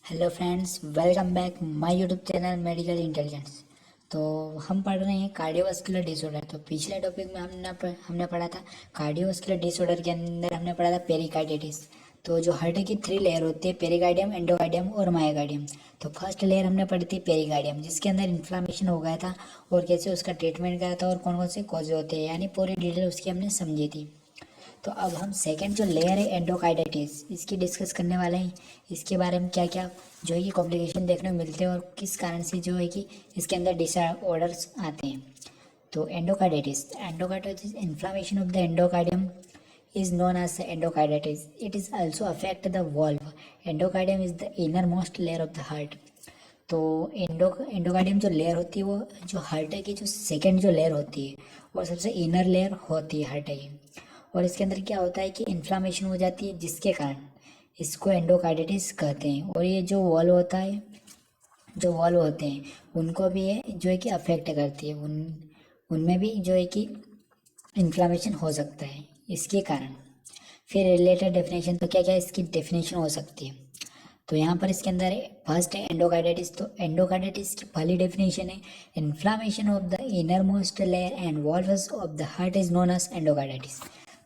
Hello friends, welcome back my YouTube channel medical intelligence. तो हम पढ़ रहे हैं कार्डियोवास्कुलर डिसऑर्डर। तो पिछले टॉपिक में हमने पढ़ा था कार्डियोवास्कुलर डिसऑर्डर के अंदर हमने पढ़ा था पेरिकार्डिटिस। तो जो हार्ट की 3 लेयर होती है, पेरिकार्डियम, एंडोकार्डियम और मायोकार्डियम। तो फर्स्ट लेयर हमने पढ़ी थी पेरिकार्डियम, जिसके अंदर इन्फ्लामेशन हो गया था और कैसे उसका ट्रीटमेंट करा था और कौन कौन से कॉज होते हैं, यानी पूरी डिटेल उसकी हमने समझी थी। तो अब हम सेकंड जो लेयर है एंडोकार्डाइटिस, इसकी डिस्कस करने वाले हैं। इसके बारे में क्या क्या जो है कि कॉम्प्लिकेशन देखने को मिलते हैं और किस कारण से जो है कि इसके अंदर डिसऑर्डर्स आते हैं। तो endocarditis inflammation of the endocardium is known as endocarditis. It is also affect the valve. Endocardium is the innermost layer of the heart. तो एंडोकार्डियम जो लेयर होती है वो जो हार्ट की जो सेकंड जो लेयर होती है वो सबसे इनर लेयर होती है हार्ट की। और इसके अंदर क्या होता है कि इन्फ्लामेशन हो जाती है, जिसके कारण इसको एंडोकार्डिटिस कहते हैं। और ये जो वॉल्व होता है, जो वॉल्व होते हैं उनको भी ये जो है कि अफेक्ट करती है, उनमें भी जो है कि इन्फ्लामेशन हो सकता है इसके कारण। फिर रिलेटेड डेफिनेशन, तो क्या क्या इसकी डेफिनेशन हो सकती है। तो यहाँ पर इसके अंदर फर्स्ट है एंडोकार्डाइटिस। तो एंडोकार्डाइटिस की पहली डेफिनेशन है inflammation of the inner most layer and valves of the heart is known as endocarditis.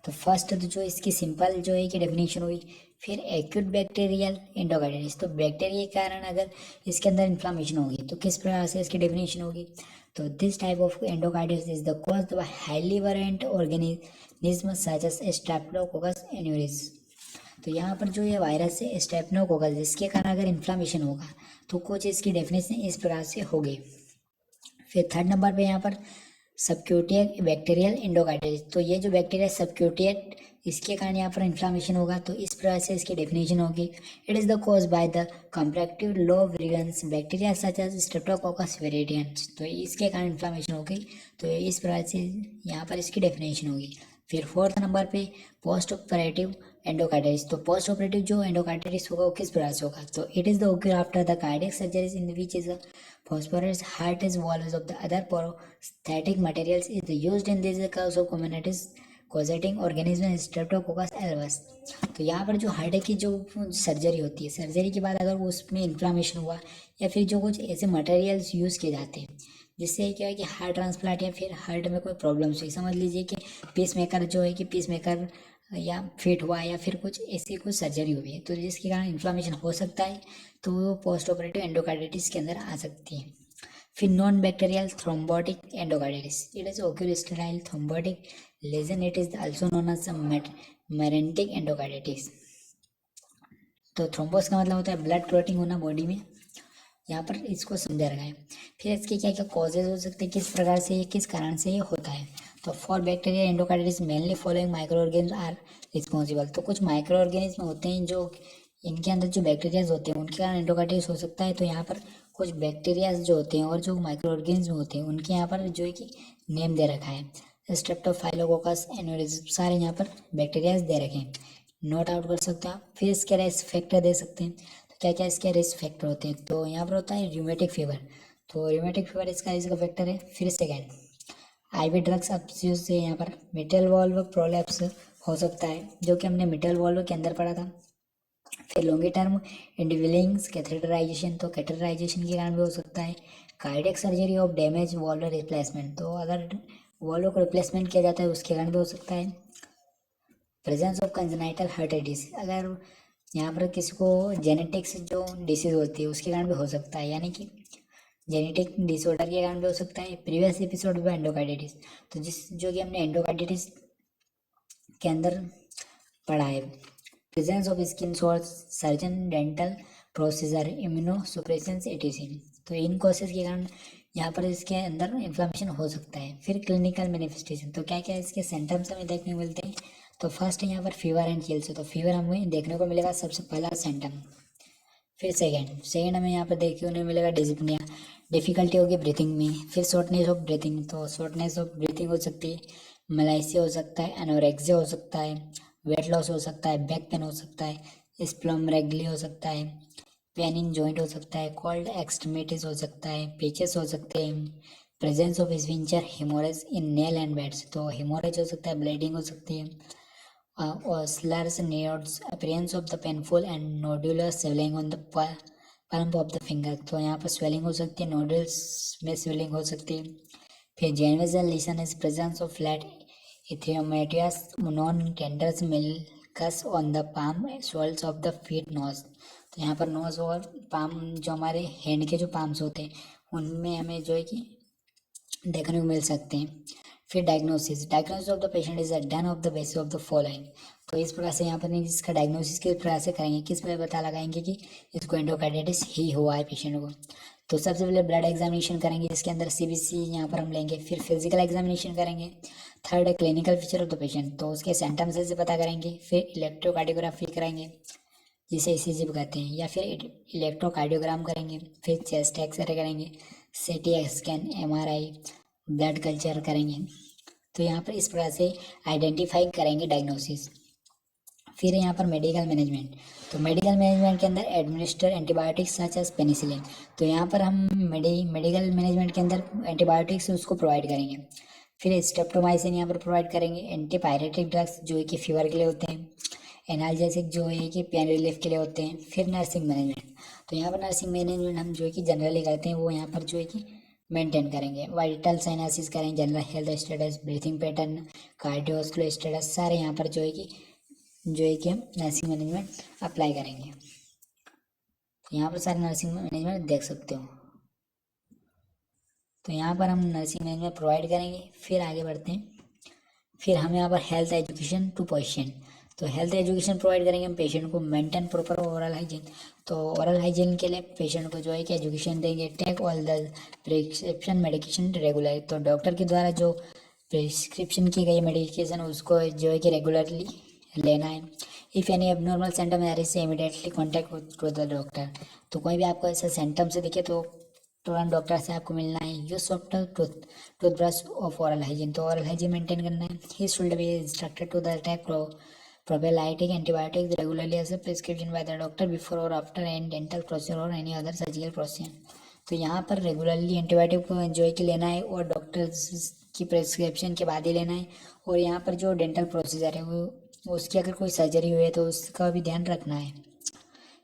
तो फर्स्ट तो जो इसकी सिंपल जो है कि डेफिनेशन हुई। फिर एक्यूट बैक्टीरियल एंडोकार्डाइटिस, तो बैक्टीरिया के कारण अगर इसके अंदर इन्फ्लामेशन होगी तो किस प्रकार से इसकी डेफिनेशन होगी। तो this type of endocarditis is the caused by highly violent organism such as streptococcus aureus. तो यहाँ पर जो ये वायरस है स्टेप्नोकोकस, जिसके कारण अगर इन्फ्लामेशन होगा तो कुछ इसकी डेफिनेशन इस प्रकार से होगी। फिर थर्ड नंबर पे यहाँ पर सबक्यूटियक बैक्टीरियल एंडोकार्डाइटिस। तो ये जो बैक्टीरिया सबक्यूटियट, इसके कारण यहाँ पर इन्फ्लामेशन होगा तो इस प्रकार से इसकी डेफिनेशन होगी। It is the cause by the comparative low virulence bacteria such as streptococcus variants. तो इसके कारण इन्फ्लामेशन होगी तो इस प्रकार से यहाँ पर इसकी डेफिनेशन होगी। फिर फोर्थ नंबर पे पोस्ट ऑपरेटिव एंडोकार्डाइटिस। तो पोस्ट ऑपरेटिव जो एंडोकार्डाइटिस होगा वो किस प्रकार से होगा। तो it is the occur after the cardiac surgeries in which is phosphorus heart is walls of the other prosthetic materials is used in this cause of communities causating organism streptococcus alvus। तो यहाँ पर जो heart की जो surgery होती है, surgery के बाद अगर वो उसमें इन्फ्लामेशन हुआ या फिर जो कुछ ऐसे मटेरियल्स यूज़ किए जाते हैं जिससे क्या है कि हार्ट ट्रांसप्लांट या फिर हार्ट में कोई प्रॉब्लम्स हुई, समझ लीजिए कि पीस मेकर जो है कि पीस मेकर या फिट हुआ या फिर कुछ ऐसी कुछ सर्जरी हुई है तो जिसके कारण इन्फ्लामेशन हो सकता है, तो वो पोस्ट ऑपरेटिव एंडोकार्डाइटिस के अंदर आ सकती है। फिर non bacterial thrombotic endocarditis, it is occur sterile thrombotic lesion, it is also known as marantic endocarditis. तो थ्रोम्बोस का मतलब होता है ब्लड क्लॉटिंग होना बॉडी में, यहाँ पर इसको समझा रखा है। फिर इसके क्या क्या कॉजेज हो सकते हैं, किस प्रकार से ये किस कारण से ये होता है। तो for bacteria endocarditis mainly following micro organism are responsible. तो कुछ माइक्रो ऑर्गेनिज्म होते हैं जो इनके अंदर जो बैक्टीरियाज होते हैं उनके कारण एंडोकार्डाइटिस हो सकता है। तो यहाँ पर कुछ बैक्टीरियाज जो होते हैं और जो माइक्रो ऑर्गेनिज्म होते हैं उनके यहाँ पर जो है कि नेम दे रखा है स्ट्रेप्टोफाइलोकोकस एन्यूरिज्म, सारे यहाँ पर बैक्टीरियाज दे रखे हैं, नोट आउट कर सकते हैं आप। फिर इसके रिस्क फैक्टर दे सकते हैं। तो क्या क्या इसके रिस्क फैक्टर होते हैं, तो यहाँ पर होता है र्यूमेटिक फीवर। तो र्यूमेटिक फीवर इसका रिस्क फैक्टर है। फिर सेकेंड आईवी ड्रग्स अब्यूज से यहाँ पर मिटल वॉल्व प्रोलैप्स हो सकता है, जो कि हमने मिटल वॉल्व के अंदर पढ़ा था। फिर लॉन्गी टर्म इंडिविलिंग्स कैथेटराइजेशन, तो कैथेटराइजेशन के कारण भी हो सकता है। Cardiac surgery of damage valve replacement, तो अगर वॉल्व को रिप्लेसमेंट किया जाता है उसके कारण भी हो सकता है। Presence of congenital heart disease, अगर यहाँ पर किसी को जेनेटिक्स जो डिसीज होती है उसके कारण भी हो सकता है, यानी कि जेनेटिक डिसऑर्डर के कारण भी हो सकता है। प्रीवियस एपिसोड में एंडोकार्डाइटिस, तो जो कि हमने एंडोकार्डाइटिस के अंदर पढ़ा है। Presence of skin source surgeon dental procedure immunosuppression etc, तो इन कॉसेज के कारण यहाँ पर इसके अंदर इन्फ्लामेशन हो सकता है। फिर क्लिनिकल मैनिफेस्टेशन, तो क्या क्या इसके सिम्टम्स हमें देखने को मिलते हैं। तो फर्स्ट है यहाँ पर फीवर एंड चिल्स, तो फीवर हमें देखने को मिलेगा सबसे पहला सिम्टम। फिर सेकेंड हमें यहाँ पर देखने को मिलेगा डिस्पनिया, डिफिकल्टी होगी ब्रीथिंग में। फिर शॉर्टनेस ऑफ ब्रीथिंग, तो शॉर्टनेस ऑफ ब्रीथिंग हो सकती है। मलाइसिया हो सकता है, एनोरेक्सिया हो सकता है, वेट लॉस हो सकता है, बैक पेन हो सकता है, स्प्लोमेगली हो सकता है, पेन इन जॉइंट हो सकता है, कोल्ड एक्सट्रीमिटीज हो सकता है, पेचेस हो सकते हैं, presence of sphincter haemorrhage in nail and beds, तो हेमोरेज हो सकता है, ब्लीडिंग हो सकती है, or slurs, nodes, appearance of the painful and nodular swelling on the plum of the finger, तो यहाँ पर स्वेलिंग हो सकती है, नोडल्स में स्वेलिंग हो सकती है। फिर Janeway lesion is presence of flat erythematous non tenders macules on the palm soles of the feet nose, तो यहाँ पर नोज और पाम जो हमारे हैंड के जो पाम्स होते हैं उनमें हमें जो है कि देखने को मिल सकते हैं। फिर diagnosis of the patient is done of the basis of the following, तो इस प्रकार से यहाँ पर इसका डायग्नोसिस किस प्रकार से करेंगे, किस पर पता लगाएंगे कि इसको एंडोकार्डिटिस ही हुआ है पेशेंट को। तो सबसे पहले ब्लड एग्जामिनेशन करेंगे, जिसके अंदर सीबीसी यहाँ पर हम लेंगे। फिर फिजिकल एग्जामिनेशन करेंगे। थर्ड है clinical feature of the patient, तो उसके सिम्टम्स से पता करेंगे। फिर इलेक्ट्रोकार्डियोग्राफी कराएंगे जिसे ईसीजी भी कहते हैं, या फिर इलेक्ट्रोकार्डियोग्राम करेंगे। फिर चेस्ट एक्सरे करेंगे, CT scan, MRI, blood culture करेंगे। तो यहाँ पर इस प्रकार से आइडेंटिफाई करेंगे डायग्नोसिस। फिर यहाँ पर मेडिकल मैनेजमेंट, तो मेडिकल मैनेजमेंट के अंदर administer antibiotics such as penicillin, तो यहाँ पर हम मेडिकल मैनेजमेंट के अंदर एंटीबायोटिक्स उसको प्रोवाइड करेंगे। फिर स्ट्रेप्टोमाइसिन यहाँ पर प्रोवाइड करेंगे। एंटीपायरेटिक ड्रग्स जो है कि फीवर के लिए होते हैं। एनाल्जेसिक जो है कि पेन रिलीफ के लिए होते हैं। फिर नर्सिंग मैनेजमेंट, तो यहाँ पर नर्सिंग मैनेजमेंट हम जो है कि जनरली करते हैं वो यहाँ पर जो है कि मेंटेन करेंगे। वाइटल साइनेसिस करेंगे, general health status, breathing pattern, cardiovascular status, सारे यहाँ पर जो है कि हम नर्सिंग मैनेजमेंट अप्लाई करेंगे। यहाँ पर सारे नर्सिंग मैनेजमेंट देख सकते हो। तो यहाँ पर हम नर्सिंग मैनेजमेंट प्रोवाइड करेंगे। फिर आगे बढ़ते हैं। फिर हम यहाँ पर हेल्थ एजुकेशन टू पेशेंट, तो हेल्थ एजुकेशन प्रोवाइड करेंगे हम पेशेंट को। मेंटेन प्रॉपर ओरल हाइजीन, तो ओरल हाइजीन के लिए पेशेंट को जो है कि एजुकेशन देंगे। Take all the prescription medication regular, तो डॉक्टर के द्वारा जो प्रिस्क्रिप्शन की गई मेडिकेशन उसको जो है कि रेगुलरली लेना है। इफ़ एनी एबनॉर्मल सिम्टम है से immediately contact to the doctor, तो कोई भी आपको ऐसा सिम्टम से दिखे तो तुरंत डॉक्टर से आपको मिलना है। Use soft toothbrush of oral hygiene, तो ओरल हाइजीन मेंटेन करना है। He should be instructed to the take prophylactic antibiotics regularly as a prescription by the doctor before or after any dental procedure or any other surgical procedure, तो यहाँ पर regularly antibiotic को जो है कि लेना है और डॉक्टर की प्रेस्क्रिप्शन के बाद ही लेना है। और यहाँ पर जो डेंटल प्रोसीजर है वो उसकी अगर कोई सर्जरी हुई है तो उसका भी ध्यान रखना है।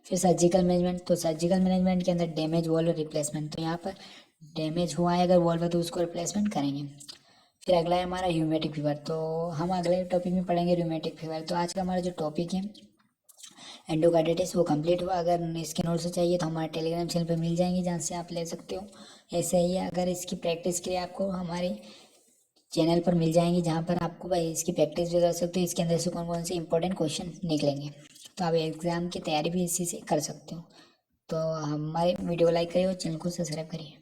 फिर सर्जिकल मैनेजमेंट, तो सर्जिकल मैनेजमेंट के अंदर डैमेज वॉल्व रिप्लेसमेंट, तो यहाँ पर डैमेज हुआ है अगर वॉल्व है तो उसको रिप्लेसमेंट करेंगे। फिर अगला है हमारा र्यूमेटिक फीवर, तो हम अगले टॉपिक में पढ़ेंगे र्यूमेटिक फीवर। तो आज का हमारा जो टॉपिक है एंडोकार्डिटिस वो कंप्लीट हुआ। अगर इसके नोट्स चाहिए तो हमारे टेलीग्राम चैनल पर मिल जाएंगे जहाँ से आप ले सकते हो। ऐसे ही अगर इसकी प्रैक्टिस के लिए आपको हमारे चैनल पर मिल जाएंगे जहाँ पर आपको भाई इसकी प्रैक्टिस भी कर सकते हो। इसके अंदर से कौन कौन से इंपॉर्टेंट क्वेश्चन निकलेंगे, तो आप एग्ज़ाम की तैयारी भी इसी से कर सकते हो। तो हमारे वीडियो लाइक करिए और चैनल को सब्सक्राइब करिए।